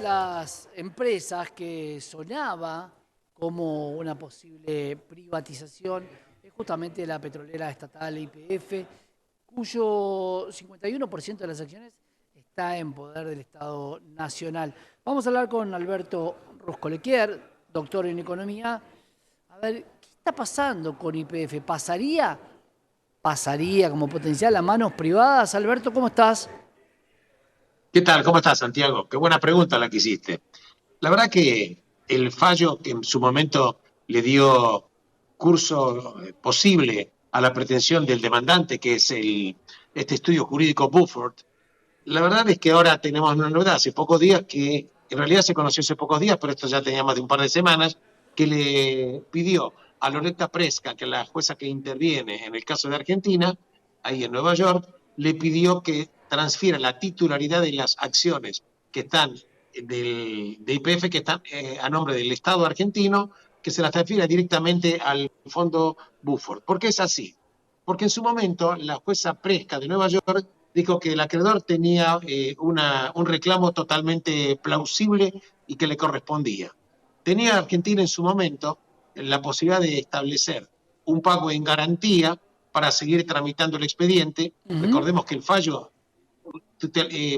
las empresas que sonaba como una posible privatización es justamente la petrolera estatal YPF, cuyo 51% de las acciones está en poder del Estado Nacional. Vamos a hablar con Alberto Ruscolequier, doctor en economía. A ver, ¿qué está pasando con YPF? ¿Pasaría como potencial a manos privadas? Alberto, ¿cómo estás? ¿Qué tal? ¿Cómo estás, Santiago? Qué buena pregunta la que hiciste. La verdad que el fallo que en su momento le dio curso posible a la pretensión del demandante, que es este estudio jurídico Buford, la verdad es que ahora tenemos una novedad. Hace pocos días, que en realidad se conoció hace pocos días, pero esto ya tenía más de un par de semanas, que le pidió a Loretta Preska, que es la jueza que interviene en el caso de Argentina, ahí en Nueva York, le pidió que transfiera la titularidad de las acciones que están de YPF, que están a nombre del Estado argentino, que se las transfiera directamente al fondo Buford. ¿Por qué es así? Porque en su momento la jueza Preska de Nueva York dijo que el acreedor tenía un reclamo totalmente plausible y que le correspondía. Tenía Argentina en su momento la posibilidad de establecer un pago en garantía para seguir tramitando el expediente. Ujú. Recordemos que el fallo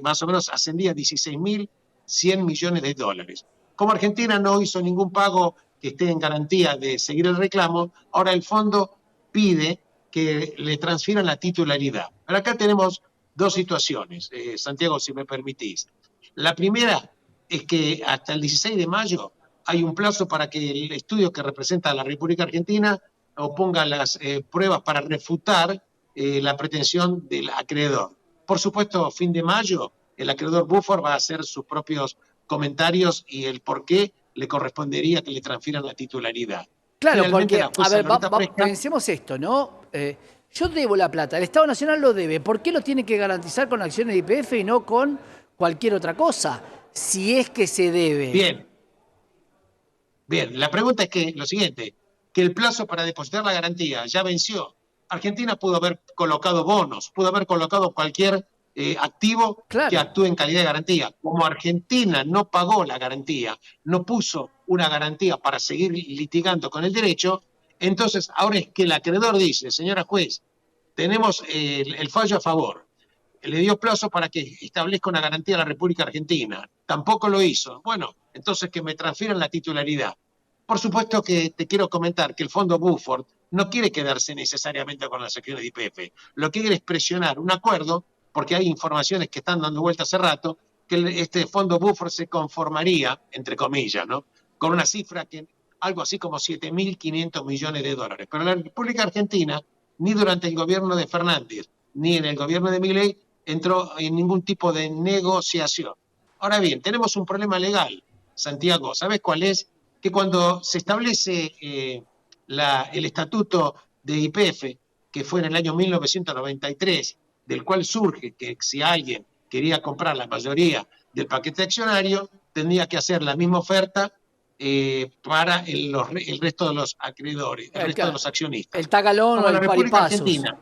más o menos ascendía a 16.100 millones de dólares. Como Argentina no hizo ningún pago que esté en garantía de seguir el reclamo, ahora el fondo pide que le transfieran la titularidad. Pero acá tenemos dos situaciones, Santiago, si me permitís. La primera es que hasta el 16 de mayo hay un plazo para que el estudio que representa a la República Argentina oponga las pruebas para refutar la pretensión del acreedor. Por supuesto, fin de mayo, el acreedor Buford va a hacer sus propios comentarios y el por qué le correspondería que le transfieran la titularidad. Claro, Finalmente, porque, la a jueza ver, Loretta Preska. pensemos esto, ¿no? Yo debo la plata, el Estado Nacional lo debe. ¿Por qué lo tiene que garantizar con acciones de YPF y no con cualquier otra cosa? Si es que se debe. Bien, bien. La pregunta es que lo siguiente, que el plazo para depositar la garantía ya venció. Argentina pudo haber colocado bonos, pudo haber colocado cualquier activo que Claro. actúe en calidad de garantía. Como Argentina no pagó la garantía, no puso una garantía para seguir litigando con el derecho, entonces ahora es que el acreedor dice, señora juez, tenemos el fallo a favor, le dio plazo para que establezca una garantía a la República Argentina. Tampoco lo hizo. Bueno, entonces que me transfieran la titularidad. Por supuesto que te quiero comentar que el fondo Buford no quiere quedarse necesariamente con las acciones de YPF. Lo que quiere es presionar un acuerdo, porque hay informaciones que están dando vuelta hace rato, que este fondo Buford se conformaría, entre comillas, ¿no?, con una cifra que algo así como 7.500 millones de dólares. Pero la República Argentina, ni durante el gobierno de Fernández, ni en el gobierno de Milei, entró en ningún tipo de negociación. Ahora bien, tenemos un problema legal, Santiago. ¿Sabes cuál es? Que cuando se establece el estatuto de YPF, que fue en el año 1993, del cual surge que si alguien quería comprar la mayoría del paquete accionario, tendría que hacer la misma oferta para el resto de los acreedores, el resto de Claro, los el accionistas. tagalón o Como la el República paripasos. Argentina.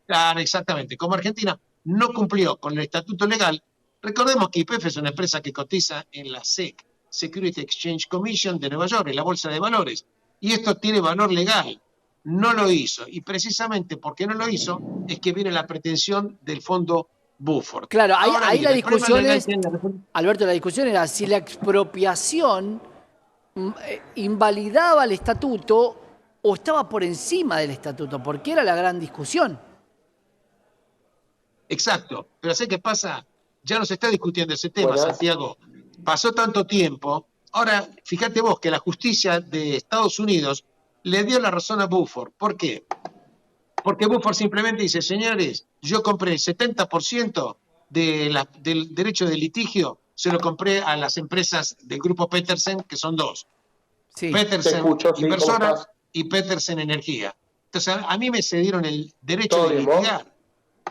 Claro, exactamente. Como Argentina no cumplió con el estatuto legal, recordemos que YPF es una empresa que cotiza en la SEC, Security Exchange Commission de Nueva York, en la Bolsa de Valores, y esto tiene valor legal. No lo hizo, y precisamente porque no lo hizo es que viene la pretensión del fondo Buford. Claro, Ahora ahí la bien, el problema discusión legal es, que hay en la República. Alberto, la discusión era si la expropiación invalidaba el estatuto o estaba por encima del estatuto, porque era la gran discusión. Exacto, pero sé qué pasa, ya no se está discutiendo ese tema, Buenas. Santiago. Pasó tanto tiempo. Ahora, fíjate vos que la justicia de Estados Unidos le dio la razón a Buford. ¿Por qué? Porque Buford simplemente dice, señores, yo compré el 70% del derecho de litigio, se lo compré a las empresas del grupo Petersen, que son dos, Sí. Te Petersen escucho, sí, ¿cómo Inversora estás? y Petersen Energía. Entonces, a mí me cedieron el derecho ¿Todo de bien vos? litigar.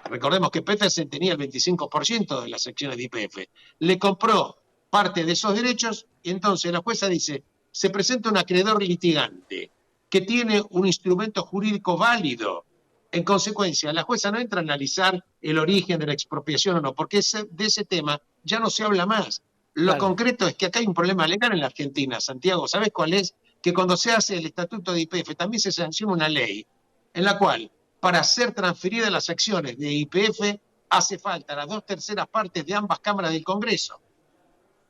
Recordemos que Petersen tenía el 25% de las acciones de YPF. Le compró parte de esos derechos y entonces la jueza dice, se presenta un acreedor litigante que tiene un instrumento jurídico válido. En consecuencia, la jueza no entra a analizar el origen de la expropiación o no, porque de ese tema ya no se habla más. Lo Claro, concreto es que acá hay un problema legal en la Argentina, Santiago. ¿Sabes cuál es? Que cuando se hace el estatuto de YPF también se sanciona una ley en la cual para ser transferidas las acciones de YPF hace falta las 2/3 partes de ambas cámaras del Congreso.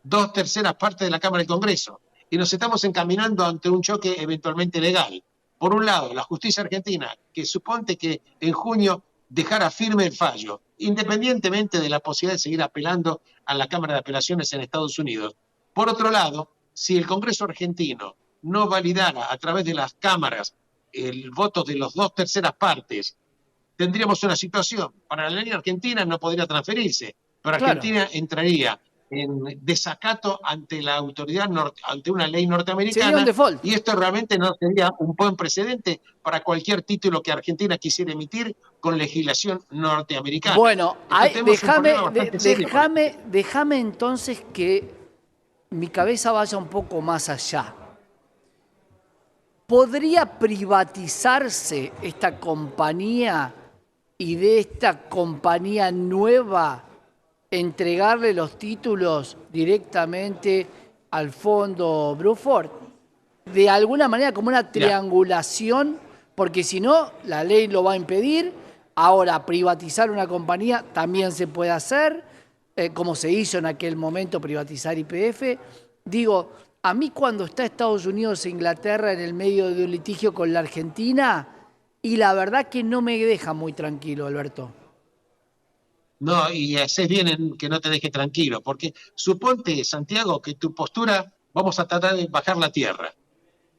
2/3 partes de la Cámara del Congreso. Y nos estamos encaminando ante un choque eventualmente legal. Por un lado, la justicia argentina, que suponte que en junio dejara firme el fallo, independientemente de la posibilidad de seguir apelando a la Cámara de Apelaciones en Estados Unidos. Por otro lado, si el Congreso argentino no validara a través de las cámaras el voto de las 2/3 partes, tendríamos una situación. Para la ley argentina no podría transferirse, pero claro. Argentina entraría en desacato ante la autoridad, ante una ley Sería un norteamericana, default. y esto realmente no sería un buen precedente para cualquier título que Argentina quisiera emitir con legislación norteamericana. Bueno, Entonces tenemos un problema déjame, bastante serio con esto. déjame entonces que mi cabeza vaya un poco más allá. ¿Podría privatizarse esta compañía y de esta compañía nueva entregarle los títulos directamente al fondo Bruford? De alguna manera como una Mira, triangulación, porque si no, la ley lo va a impedir. Ahora, privatizar una compañía también se puede hacer, como se hizo en aquel momento privatizar YPF. Digo, a mí cuando está Estados Unidos e Inglaterra en el medio de un litigio con la Argentina, y la verdad que no me deja muy tranquilo, Alberto. no, y haces bien en que no te deje tranquilo, porque suponte, Santiago, que tu postura, vamos a tratar de bajar la tierra.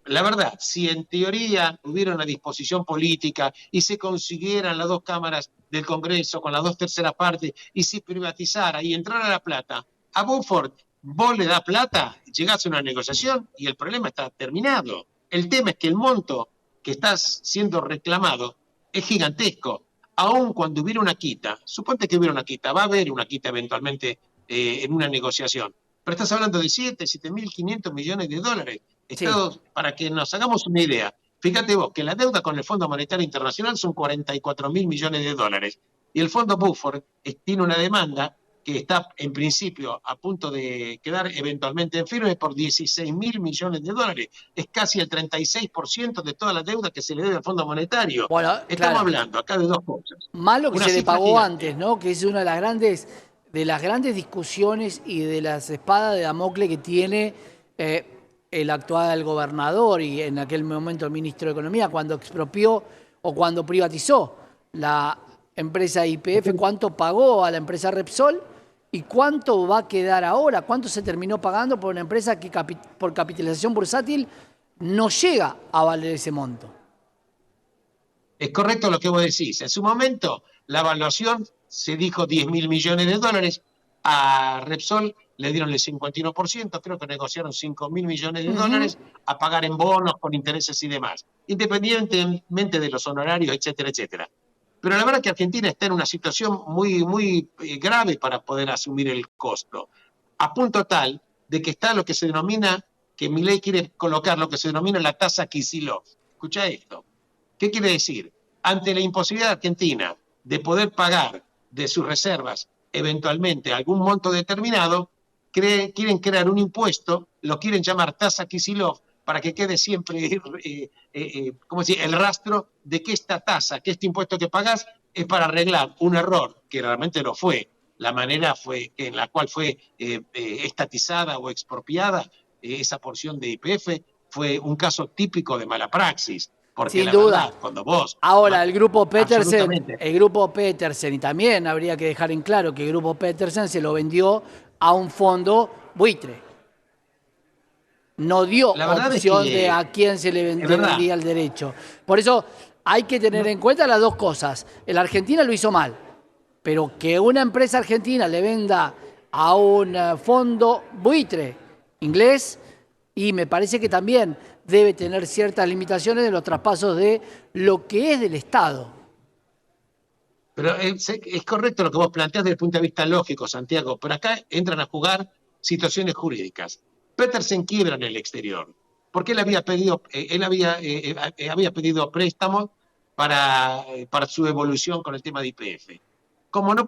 La verdad, si en teoría hubiera una disposición política y se consiguieran las dos cámaras del Congreso con las 2/3 partes y se privatizara y entrara la plata, a Beaufort vos le das plata, llegás a una negociación y el problema está terminado. El tema es que el monto que está siendo reclamado es gigantesco. Aun cuando hubiera una quita, suponte que hubiera una quita, va a haber una quita eventualmente en una negociación, pero estás hablando de 7.500 millones de dólares. Sí, Estados, para que nos hagamos una idea, fíjate vos que la deuda con el Fondo Monetario Internacional son 44.000 millones de dólares y el Fondo Buford tiene una demanda que está en principio a punto de quedar eventualmente en firme por 16.000 millones de dólares. Es casi el 36% de toda la deuda que se le debe al Fondo Monetario. bueno, Estamos claro. hablando acá de dos cosas. Malo que Una se le cifra pagó antes, gigante. ¿no? Que es una de las grandes discusiones y de las espadas de Damocles que tiene eh, el actual gobernador y en aquel momento el ministro de Economía cuando expropió o cuando privatizó la empresa YPF, cuánto pagó a la empresa Repsol y cuánto va a quedar ahora, cuánto se terminó pagando por una empresa que por capitalización bursátil no llega a valer ese monto. Es correcto lo que vos decís. En su momento, la evaluación se dijo 10.000 millones de dólares. A Repsol le dieron el 51%, creo que negociaron 5.000 millones de Ujú. dólares a pagar en bonos, con intereses y demás, independientemente de los honorarios, etcétera, etcétera. Pero la verdad es que Argentina está en una situación muy, muy grave para poder asumir el costo, a punto tal de que está lo que se denomina, que Milei quiere colocar lo que se denomina la tasa Kicillof. Escucha esto. ¿Qué quiere decir? Ante la imposibilidad de Argentina de poder pagar de sus reservas eventualmente algún monto determinado, quieren crear un impuesto, lo quieren llamar tasa Kicillof, para que quede siempre ¿cómo decir? El rastro de que esta tasa, que este impuesto que pagás, es para arreglar un error, que realmente lo fue, la manera fue en la cual fue estatizada o expropiada esa porción de YPF, fue un caso típico de mala praxis, porque Sin la duda. verdad, cuando vos, Ahora, absolutamente, El grupo Petersen, y también habría que dejar en claro que el grupo Petersen se lo vendió a un fondo buitre. No dio la verdad es opción de que a quién se le es verdad. vendía el derecho. Por eso hay que tener No, en cuenta las dos cosas. El Argentina lo hizo mal, pero que una empresa argentina le venda a un fondo buitre inglés, y me parece que también debe tener ciertas limitaciones en los traspasos de lo que es del Estado. pero es correcto lo que vos planteás desde el punto de vista lógico, Santiago, pero acá entran a jugar situaciones jurídicas. Petersen quiebra en el exterior, porque había pedido préstamos para su evolución con el tema de YPF. Como no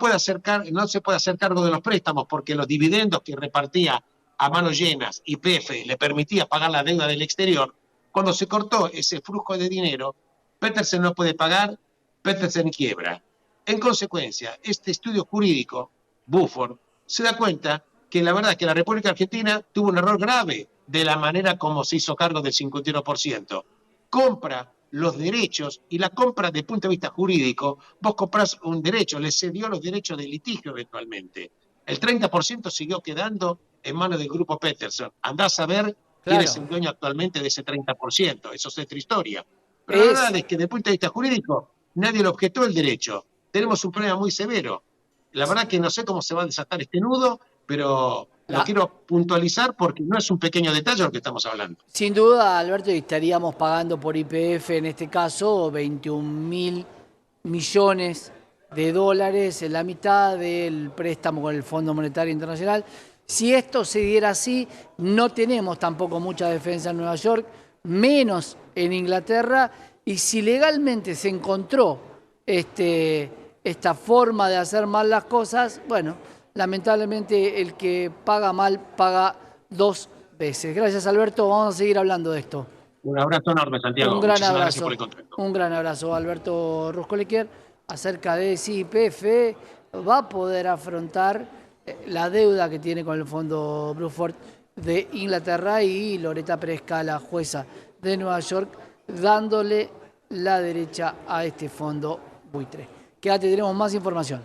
se puede hacer cargo de los préstamos porque los dividendos que repartía a manos llenas, YPF le permitía pagar la deuda del exterior, cuando se cortó ese flujo de dinero, Petersen no puede pagar, Petersen quiebra. En consecuencia, este estudio jurídico, Buford, se da cuenta que la verdad es que la República Argentina tuvo un error grave de la manera como se hizo cargo del 51%. Compra los derechos, y la compra desde el punto de vista jurídico, vos comprás un derecho, le cedió los derechos de litigio eventualmente. El 30% siguió quedando en manos del grupo Petersen. Andás a ver quién es Claro. el dueño actualmente de ese 30%. Eso es otra historia. Pero la Es, verdad es que desde el punto de vista jurídico, nadie le objetó el derecho. Tenemos un problema muy severo. La verdad que no sé cómo se va a desatar este nudo, pero lo la, quiero puntualizar porque no es un pequeño detalle lo que estamos hablando. sin duda, Alberto, y estaríamos pagando por YPF en este caso 21.000 millones de dólares, en la mitad del préstamo con el Fondo Monetario Internacional. Si esto se diera así, no tenemos tampoco mucha defensa en Nueva York, menos en Inglaterra, y si legalmente se encontró esta forma de hacer mal las cosas, bueno, lamentablemente el que paga mal paga dos veces. Gracias, Alberto. Vamos a seguir hablando de esto. Un abrazo enorme, Un Santiago. gran Muchísimas gracias por abrazo. el contacto. Un gran abrazo, Alberto Ruscolequier, acerca de si YPF va a poder afrontar la deuda que tiene con el fondo Bruford de Inglaterra, y Loretta Preska, la jueza de Nueva York, dándole la derecha a este fondo buitre. Quédate, tenemos más información.